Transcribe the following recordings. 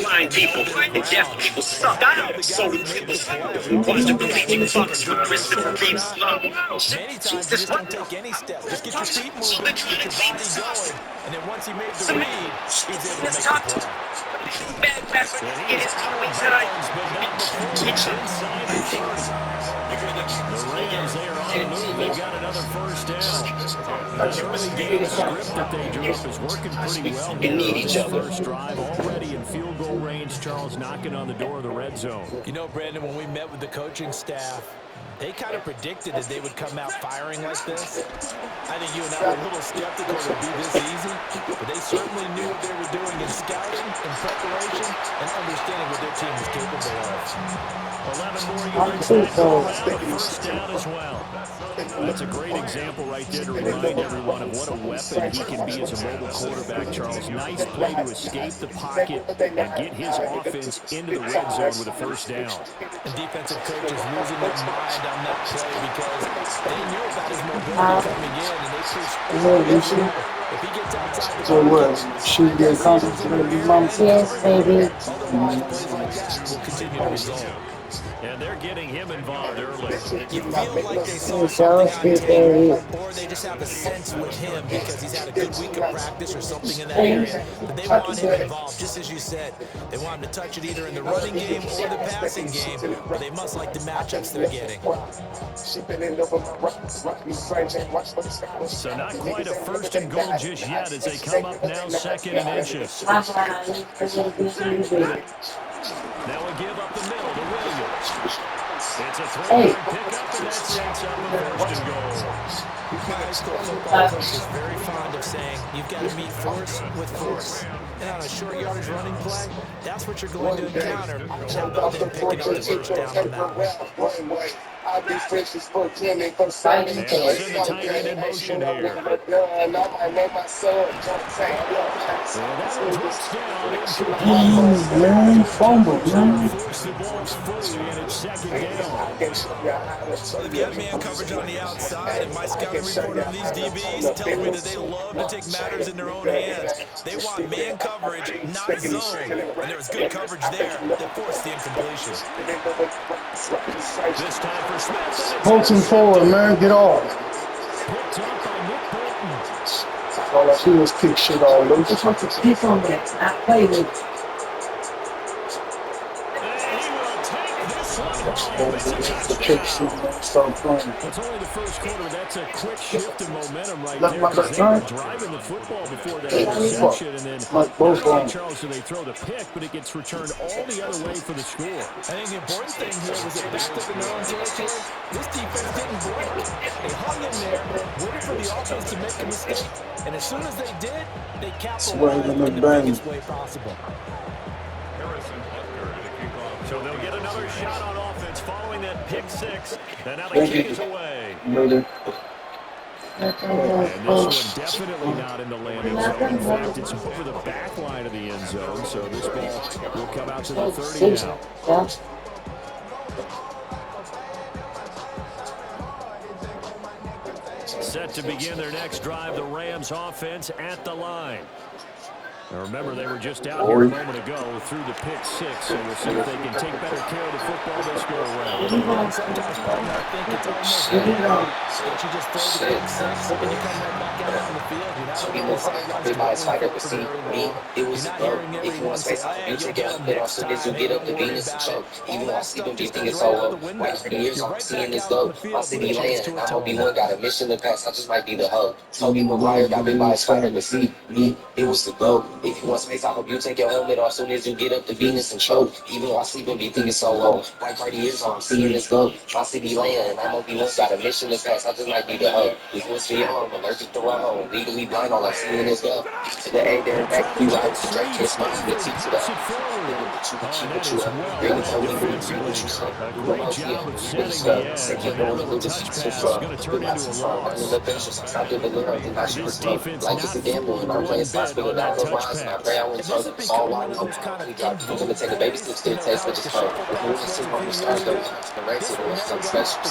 blind people and deaf people suck. I don't so people quadriplegic fucks with Christopher Reeve's slow motion. Many times you just don't take any steps. Just get your feet moving, get your body going, and then once he made the read, he's able to make the play. Bad passer in his tweets that The Rams, they are on the move. They've got another first down. The early game script that they drew up is working pretty well here on this first drive. Already in field goal range, Charles knocking on the door of the red zone. You know, Brandon, when we met with the coaching staff, they kind of predicted that they would come out firing like this. I think you and I were a little skeptical it would be this easy, but they certainly knew what they were doing in scouting, in preparation, and understanding what their team was capable of. 11 more yards back around the first down as well. That's a great example right there to remind everyone of what a weapon he can be as a mobile quarterback, Charles. Nice play to escape the pocket and get his offense into the red zone with a first down. The defensive coach is losing their mind on that play because they knew about his mobility coming in, and they pushed. If he gets outside, so what? Should get accomplished today, Mom? Yes, baby. Plays like that will continue to result. And they're getting him involved early. You feel like they saw something on tape, or they just have a sense with him because he's had a good week of practice or something in that area. But they want him involved, just as you said. They want him to touch it either in the running game or the passing game, but they must like the matchups they're getting. So not quite a first and goal just yet as they come up now second and inches. Now we give up the middle to Williams. It's a three-yard pickup, and that sets up a first and goal. High school football coach is very fond of saying, you've got to meet force with force. And on a short yardage running play, that's what you're going to encounter. How about them picking up the first down on that one? And they'll send the tight end in motion here. Man, fumble, man. Force the ball fully, and it's second down. They've got man coverage on the outside, and my scouting report on these DBs tells me that they love to take matters in their own hands. They want man coverage, not zone. And there was good coverage there that forced the incompletion. This time for Smith. Bolton forward, man. Get off. Picked up by Nick Bolton. All I do is kick shit all over. Just want to pick on that. I play with. The kick shit and start playing. It's only the first quarter. That's a quick shift in momentum right there. Because they were driving the football before that interception, and then Charles, so they throw the pick, but it gets returned all the other way for the score. I think the important thing here was that backed up in their own territory. This defense didn't break. They hung in there, waited for the offense to make a mistake, and as soon as they did, they capitalized in the biggest way possible. So they'll get another shot on offense following that pick six. And now the kick is away. And this one definitely not in the landing zone. In fact, it's over the back line of the end zone. So this ball will come out to the 30 now. Set to begin their next drive, the Rams offense at the line. Now remember, they were just out here a moment ago through the pick six, so we'll see if they can take better care of the football this go around. Sometimes, I think it's almost that you just throw the pick six and you come right back out on the field. It was a go. If you want to say something, you take it, but also as you get up the Venus and choke. Even while Stephen B thinking so low. Like for years, I'm seeing this go. My city land. I hope he one got a mission to pass. I just might be the hoe. Toby McGuire got bit by his fighter to see me. It was the go. If you want space, I hope you take your helmet off soon as you get up to Venus and choke. Even while sleeping, be thinking so low. Like party is on, I'm seeing this go. My city land. I hope he once got a mission to pass. I just might be the hoe. This was for your home. Allergic to run home. Legally blind, all I'm seeing is go. To the A, then back, you like to straight kiss my feet to the keep it you up. Really tell me what you say. Great job of setting the edge. The touchpass is going to turn into a loss. This defense like it's a gamble, and I'm playing slots, but now the rise, and I pray I win trophies. All while I'm going to take a baby steps to the taste, but just hope. The moves and super from stars, though. The race is worth some special.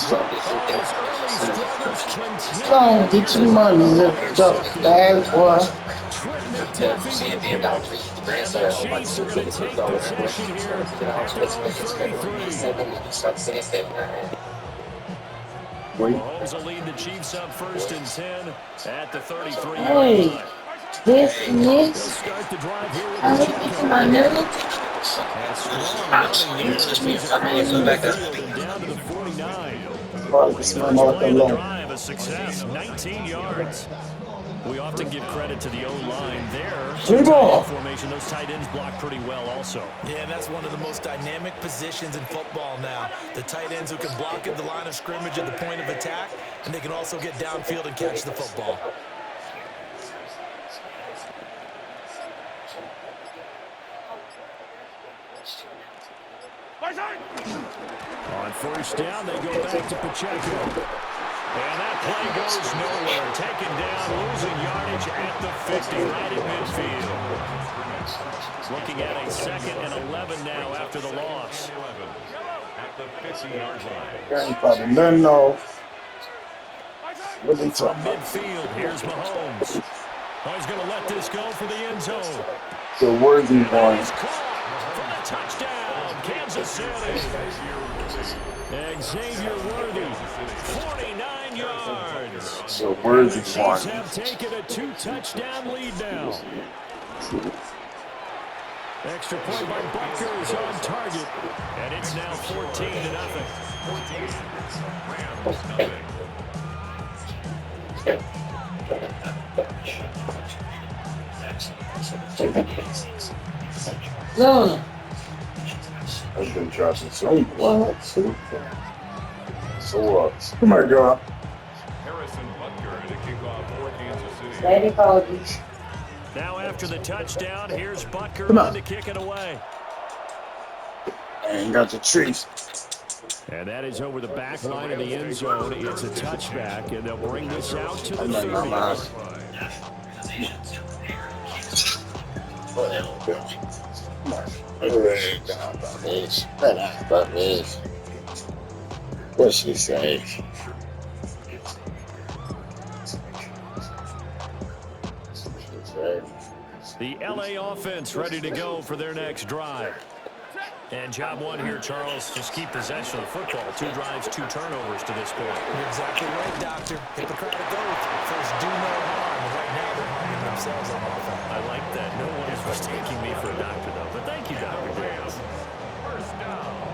Don't get your money lift up, bad boy. McDuffie with a pick. And the Chiefs are going to take possession here at their own 33. Mahomes will lead the Chiefs up 1st and 10 at the 33-yard line. This They'll start the drive here with the check on. And strong running there as he's across midfield and down to the 49. First play of the drive, a success, 19 yards. We often give credit to the O-line there. Formation, those tight ends block pretty well also. Yeah, and that's one of the most dynamic positions in football now. The tight ends who can block at the line of scrimmage at the point of attack, and they can also get downfield and catch the football. On 1st down, they go back to Pacheco. And that play goes nowhere. Taken down, losing yardage at the 50, right at midfield. Looking at a 2nd and 11 now after the loss. At the 50-yard line. From midfield, here's Mahomes. Oh, he's going to let this go for the end zone. The worthy one. He's caught for the touchdown, Kansas City. Xavier Worthy, 49 yards. The worthy Chiefs one. have taken a 2-touchdown lead now. Extra point by Butker is on target, and it's now 14-0. No. I've been dropping so much. So what? Oh my God. Harrison Butker to kick off for Kansas City. Lady Cody. Now after the touchdown, here's Butker Come on. to kick it away. I ain't got the trees. And that is over the back line of the end zone. It's a touchback, and they'll bring this out to the 30. What she say? The LA offense ready to go for their next drive. And job one here, Charles, just keep possession of the football. 2 drives, 2 turnovers to this point. You're exactly right, Doctor. Hit the crowd of gold. First, do no harm. Right now, they're harming themselves on offense. I like that. No one is mistaking me for a doctor, though. But thank you, Dr. Dales.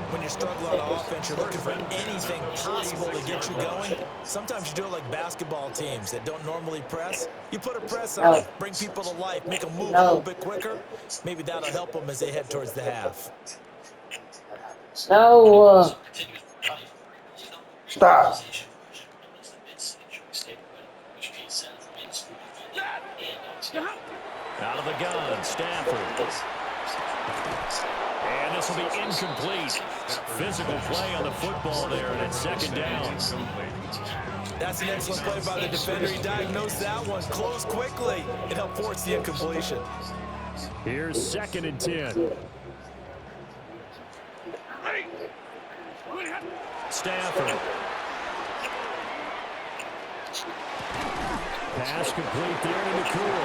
When you're struggling on offense, you're looking for anything possible to get you going. Sometimes you do it like basketball teams that don't normally press. You put a press on, bring people to life, make them move a little bit quicker. Maybe that'll help them as they head towards the half. No. Stop. Out of the gun, Stafford. And this will be incomplete. Physical play on the football there, and it's 2nd down. That's an excellent play by the defender. He diagnosed that one, closed quickly. It helped force the incompletion. Here's 2nd and 10. Stafford. Pass complete there to McCool.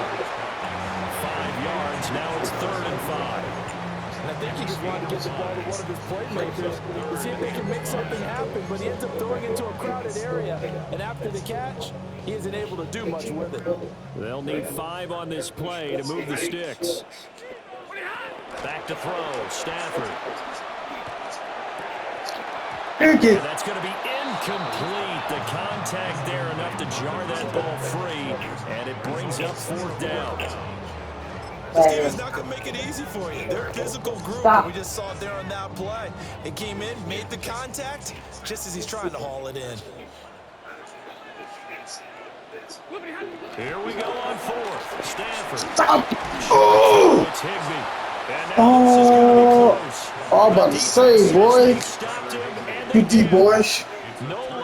5 yards. Now it's 3rd and 5. And I think he just wanted to get the ball to one of his playmakers to see if they can make something happen, but he ends up throwing into a crowded area. And after the catch, he isn't able to do much with it. They'll need 5 on this play to move the sticks. Back to throw. Stafford. And that's going to be incomplete. The contact there enough to jar that ball free, and it brings up 4th down. This team is not going to make it easy for you. They're a physical group. We just saw it there on that play. It came in, made the contact, just as he's trying to haul it in. Here we go on 4th. Stafford. Oh! It's Higbee. And now this is going to be close. I'm about to say, boy. PT boys.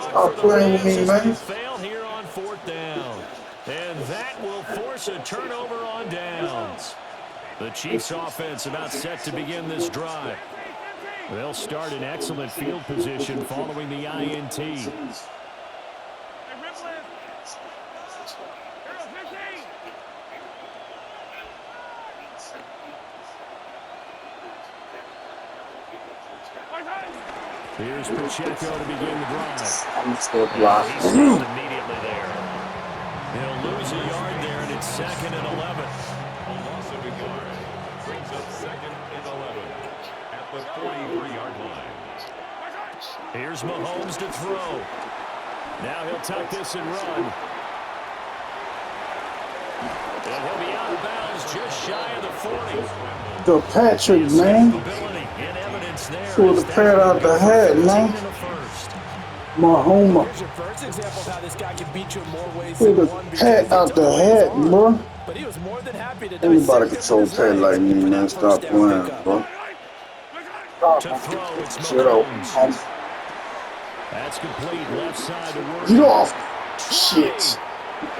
Stop playing with me, man. Fail here on 4th down. And that will force a turnover on downs. The Chiefs offense about set to begin this drive. They'll start in excellent field position following the INT. Here's Pacheco to begin the drive. I'm still blocked. He stopped immediately there. He'll lose a yard there, and it's 2nd and 11. A loss of a yard brings up 2nd and 11 at the 43-yard line. Here's Mahomes to throw. Now he'll tuck this and run. And he'll be out of bounds just shy of the 40. The Patrick, man. Pull the pad out the hat, man. Mahoma. Here's your first example of how this guy can beat you in more ways Pull than the one. pad out the hat, bro. But he was more than happy to Anybody control pad like me, man. Stop playing, bro. To throw, it's Shut up. Mahomes. That's complete left side to work. Get off. Shit.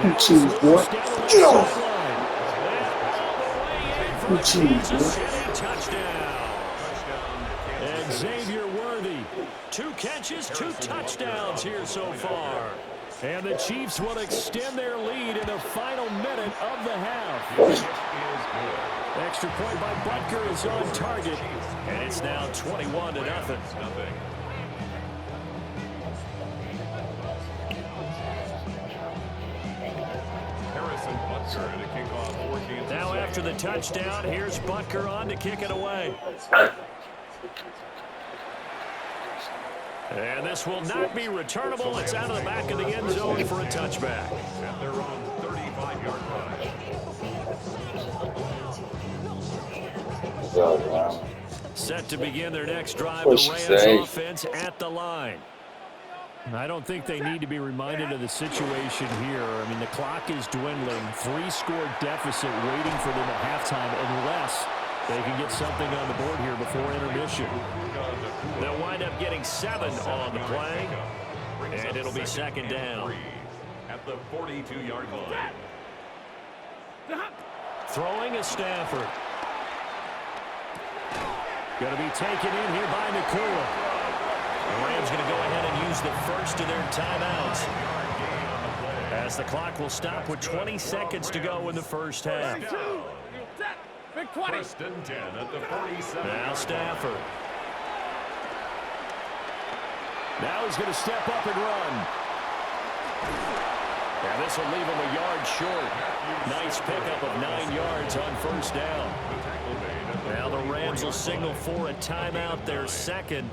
You cheese, boy. Get off. You cheese, boy. And Xavier Worthy. 2 catches, 2 touchdowns here so far. And the Chiefs will extend their lead in the final minute of the half. Extra point by Butker is on target. And it's now 21-0. Now after the touchdown, here's Butker on to kick it away. And this will not be returnable. It's out of the back of the end zone for a touchback. At their own 35-yard line. Set to begin their next drive, the Rams offense at the line. I don't think they need to be reminded of the situation here. I mean, the clock is dwindling. 3-score deficit waiting for them at halftime unless they can get something on the board here before intermission. They'll wind up getting 7 on the play, and it'll be 2nd down. At the 42-yard line. Throwing is Stafford. Going to be taken in here by Nakua. The Rams going to go ahead and use the first of their timeouts, as the clock will stop with 20 seconds to go in the first half. First and 10 at the 47. Now Stafford. Now he's going to step up and run. And this will leave him a yard short. Nice pickup of 9 yards on first down. Now the Rams will signal for a timeout, their second.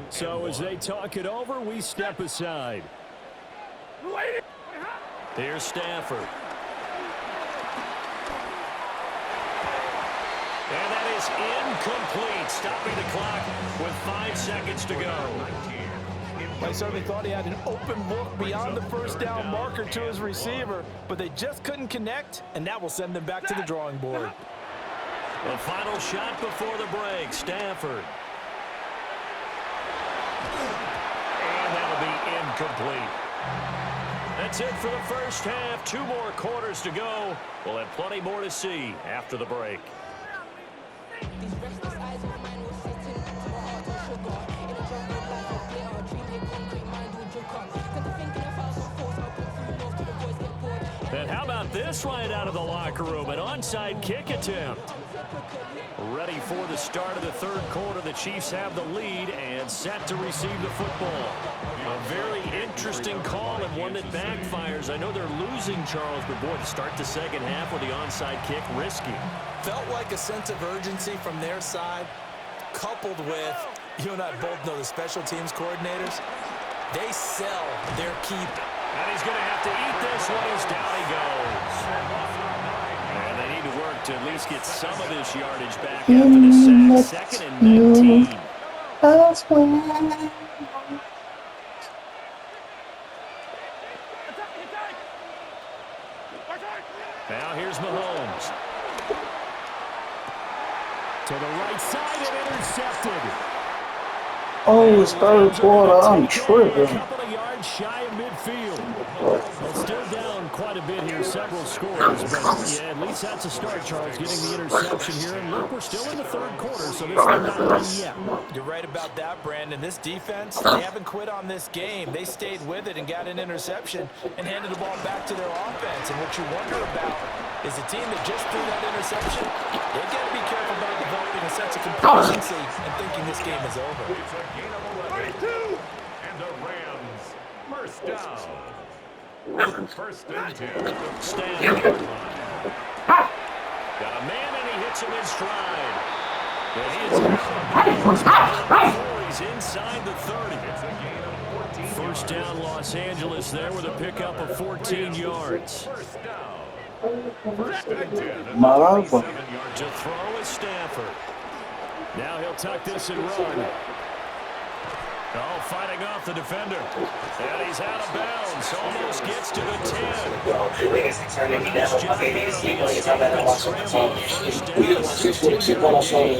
So as they talk it over, we step aside. Here's Stafford. And that is incomplete, stopping the clock with 5 seconds to go. I certainly thought he had an open look beyond the first down marker to his receiver, but they just couldn't connect, and that will send them back to the drawing board. The final shot before the break, Stafford. And that'll be incomplete. That's it for the first half. 2 more quarters to go. We'll have plenty more to see after the break. These restless eyes of mine were sitting to my heart on sugar. In a jungle life of glitter, dream a concrete mind will joke up. Got to thinking if I was on force, I'll put through north to the boys get bored. And how about this right out of the locker room? An onside kick attempt. Ready for the start of the third quarter. The Chiefs have the lead and set to receive the football. A very interesting call and one that backfires. I know they're losing, Charles, but boy, to start the second half with the onside kick, risky. Felt like a sense of urgency from their side, coupled with, you and I both know the special teams coordinators, they sell their keeper. And he's going to have to eat this one as down he goes. And they need to work to at least get some of this yardage back after the sack. 2nd and 19. Now here's Mahomes. To the right side and intercepted. Oh, it's third quarter. I'm tripping. A couple of yards shy of midfield. Well, still down quite a bit here, several scores, but yeah, at least that's a start, Charles, getting the interception here. And look, we're still in the third quarter, so this is not done yet. You're right about that, Brandon. This defense, they haven't quit on this game. They stayed with it and got an interception and handed the ball back to their offense. And what you wonder about is the team that just threw that interception, they've got to be careful about developing a sense of complacency and thinking this game is over. It's a gain of 11. And the Rams, first down. First and 10. Stanford. Got a man, and he hits him in stride. And he is he's inside the 30. It's a gain of 14. First down, Los Angeles there with a pickup of 14 yards. First down. First and 10. Maraca. 7 yards. To throw is Stanford. Now he'll tuck this and run. Oh, fighting off the defender. And he's out of bounds. Almost gets to the 10.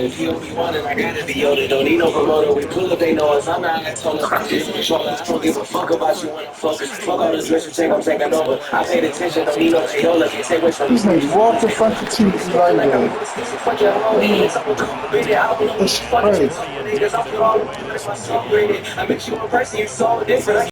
If you only want it, I gotta be Yoda. Don't need no promoter. We pull up, they know us. I'm not that taller. This controller. I don't give a fuck about you when I'm focused. Fuck all this disrespect, I'm taking over. I paid attention, don't need no payola. Can't take away from These niggas walk in front of TV right now. fuck your whole hands. I'm gonna come with it. I don't know what It's the fuck you crazy. niggas. I feel all the way that's my soul rated. I met you in person, you're so different.